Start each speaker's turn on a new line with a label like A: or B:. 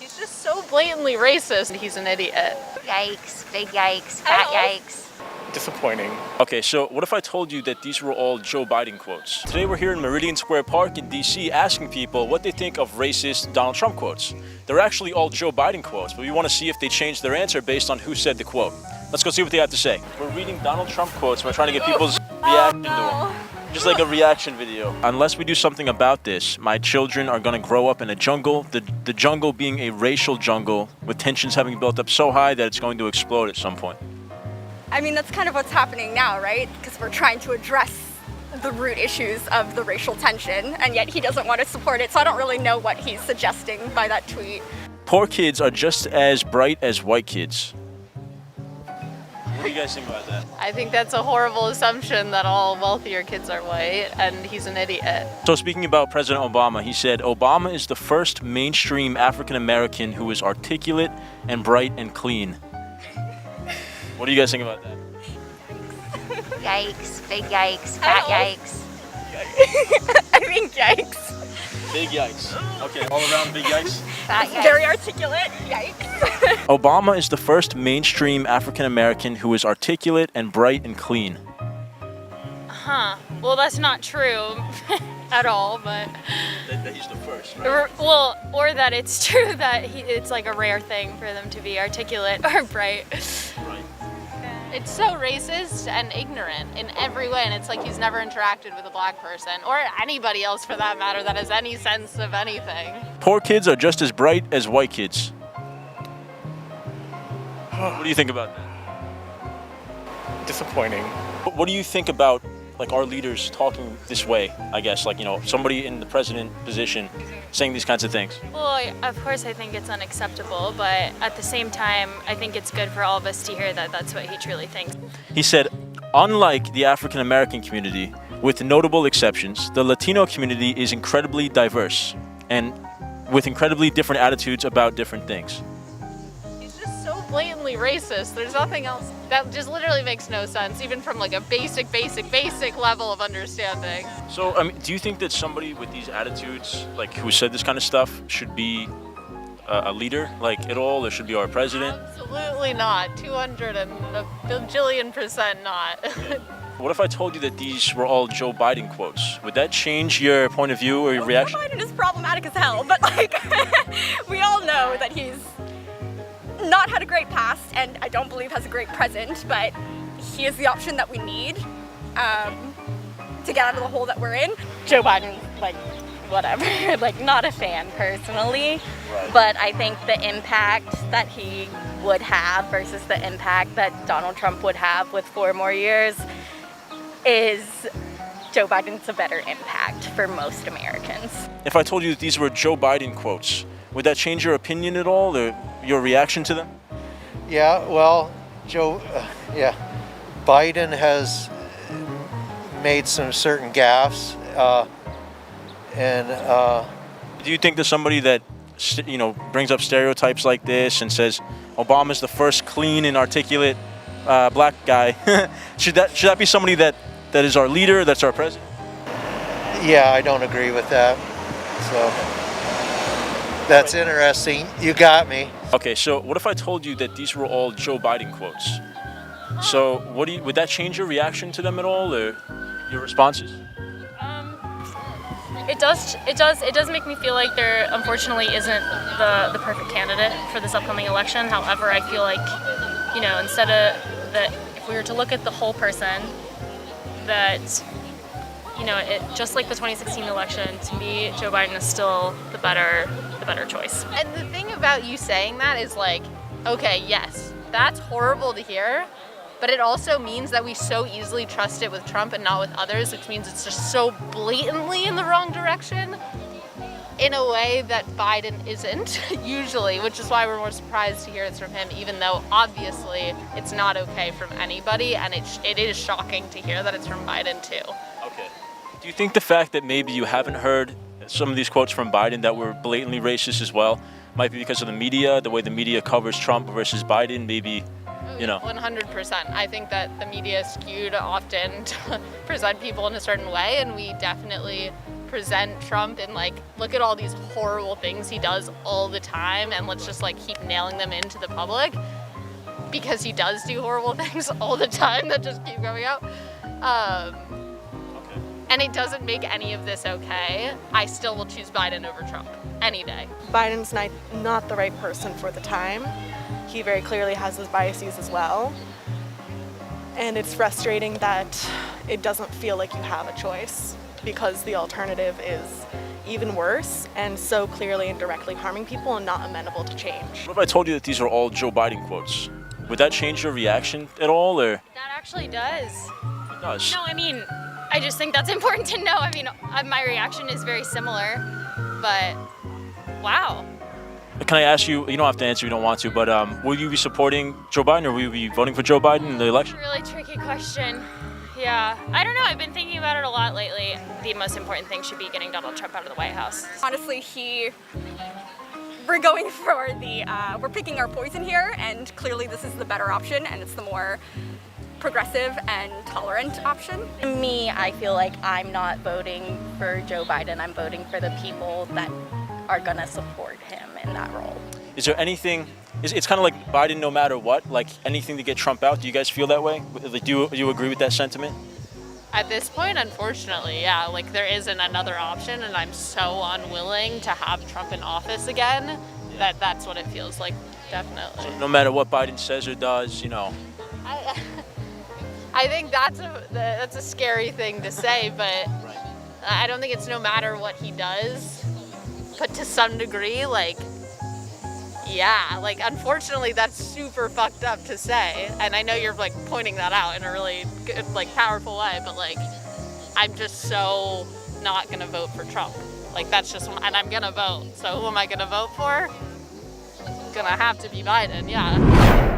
A: He's just so blatantly racist. He's an idiot.
B: Yikes, big yikes, fat yikes.
C: Disappointing. Okay, so what if I told you that these were all Joe Biden quotes? Today we're here in Meridian Square Park in DC asking people what they think of racist Donald Trump quotes. They're actually all Joe Biden quotes, but we want to see if they changed their answer based on who said the quote. Let's go see what they have to say. We're reading Donald Trump quotes. We're trying to get people's reaction to them. Just like a reaction video. Unless we do something about this, my children are going to grow up in a jungle, the jungle being a racial jungle with tensions having built up so high that it's going to explode at some point.
D: I mean, that's kind of what's happening now, right? Because we're trying to address the root issues of the racial tension, and yet he doesn't want to support it, so I don't really know what he's suggesting by that tweet.
C: Poor kids are just as bright as white kids. What do you guys think about that?
A: I think that's a horrible assumption that all wealthier kids are white, and he's an idiot.
C: So speaking about President Obama, he said, Obama is the first mainstream African American who is articulate and bright and clean. What do you guys think about that?
B: Yikes, big yikes, fat yikes.
D: I think yikes.
C: Big yikes. Okay, all around big yikes.
B: Fat yikes.
D: Very articulate, yikes.
C: Obama is the first mainstream African American who is articulate and bright and clean.
E: Well, that's not true at all, but...
C: That he's the first, right?
E: Well, or that it's true that it's like a rare thing for them to be articulate or bright.
C: Right.
A: It's so racist and ignorant in every way, and it's like he's never interacted with a black person, or anybody else for that matter, that has any sense of anything.
C: Poor kids are just as bright as white kids. What do you think about that?
F: Disappointing.
C: What do you think about like our leaders talking this way, I guess, like, you know, somebody in the president position saying these kinds of things?
E: Well, of course I think it's unacceptable, but at the same time, I think it's good for all of us to hear that that's what he truly thinks.
C: He said, unlike the African American community, with notable exceptions, the Latino community is incredibly diverse and with incredibly different attitudes about different things.
A: He's just so blatantly racist. There's nothing else. That just literally makes no sense, even from like a basic level of understanding.
C: So, I mean, do you think that somebody with these attitudes, like who said this kind of stuff, should be a leader, like at all, or should be our president?
A: Absolutely not. 200 and a bajillion% not.
C: What if I told you that these were all Joe Biden quotes? Would that change your point of view or your reaction?
D: Joe Biden is problematic as hell, but like, we all know that he's not had a great past, and I don't believe has a great present, but he is the option that we need to get out of the hole that we're in.
B: Joe Biden, like, whatever. Like, not a fan personally,
C: Right.
B: but I think the impact that he would have versus the impact that Donald Trump would have with 4 more years is Joe Biden's a better impact for most Americans.
C: If I told you that these were Joe Biden quotes, would that change your opinion at all, or your reaction to them?
G: Yeah, well, Biden has made some certain gaffes,
C: Do you think that somebody that, you know, brings up stereotypes like this and says Obama's the first clean and articulate black guy, should that be somebody that is our leader, that's our president?
G: yeah, I don't agree with that. So that's interesting. You got me.
C: Okay, so what if I told you that these were all Joe Biden quotes? So would that change your reaction to them at all, or your responses?
E: It does make me feel like there unfortunately isn't the perfect candidate for this upcoming election. However, I feel like, you know, instead of that, if we were to look at the whole person, that, you know, just like the 2016 election, to me, Joe Biden is still the better choice.
A: And the thing about you saying that is like, okay, yes, that's horrible to hear, but it also means that we so easily trust it with Trump and not with others, which means it's just so blatantly in the wrong direction in a way that Biden isn't usually, which is why we're more surprised to hear it's from him, even though obviously it's not okay from anybody, and it is shocking to hear that it's from Biden too.
C: Okay. Do you think the fact that maybe you haven't heard some of these quotes from Biden that were blatantly racist as well might be because of the media, the way the media covers Trump versus Biden, maybe, you know?
A: 100%. I think that the media is skewed often to present people in a certain way, and we definitely present Trump and like, look at all these horrible things he does all the time, and let's just like keep nailing them into the public, because he does do horrible things all the time that just keep coming out. And it doesn't make any of this okay. I still will choose Biden over Trump any day.
F: Biden's not the right person for the time. He very clearly has his biases as well. And it's frustrating that it doesn't feel like you have a choice, because the alternative is even worse and so clearly and directly harming people and not amenable to change.
C: What if I told you that these are all Joe Biden quotes? Would that change your reaction at all, or?
E: That actually does.
C: It does.
E: No, I mean, I just think that's important to know. I mean, my reaction is very similar, but wow.
C: Can I ask you, you don't have to answer if you don't want to, but will you be supporting Joe Biden, or will you be voting for Joe Biden in the election?
E: Really tricky question. Yeah, I don't know. I've been thinking about it a lot lately. The most important thing should be getting Donald Trump out of the White House.
D: Honestly, we're going for we're picking our poison here, and clearly this is the better option, and it's the more progressive and tolerant option.
B: Me, I feel like I'm not voting for Joe Biden. I'm voting for the people that are gonna support him in that role.
C: Is there anything, it's kind of like Biden no matter what, like anything to get Trump out? Do you guys feel that way? Like, do you agree with that sentiment?
A: At this point, unfortunately, yeah, like there isn't another option, and I'm so unwilling to have Trump in office again that that's what it feels like, definitely.
C: No matter what Biden says or does, you know.
A: I think that's a scary thing to say, but I don't think it's no matter what he does, but to some degree, like, yeah, like unfortunately that's super fucked up to say, and I know you're like pointing that out in a really good, like powerful way, but like I'm just so not gonna vote for Trump. Like that's just, and I'm gonna vote, so who am I gonna vote for? Gonna have to be Biden, yeah.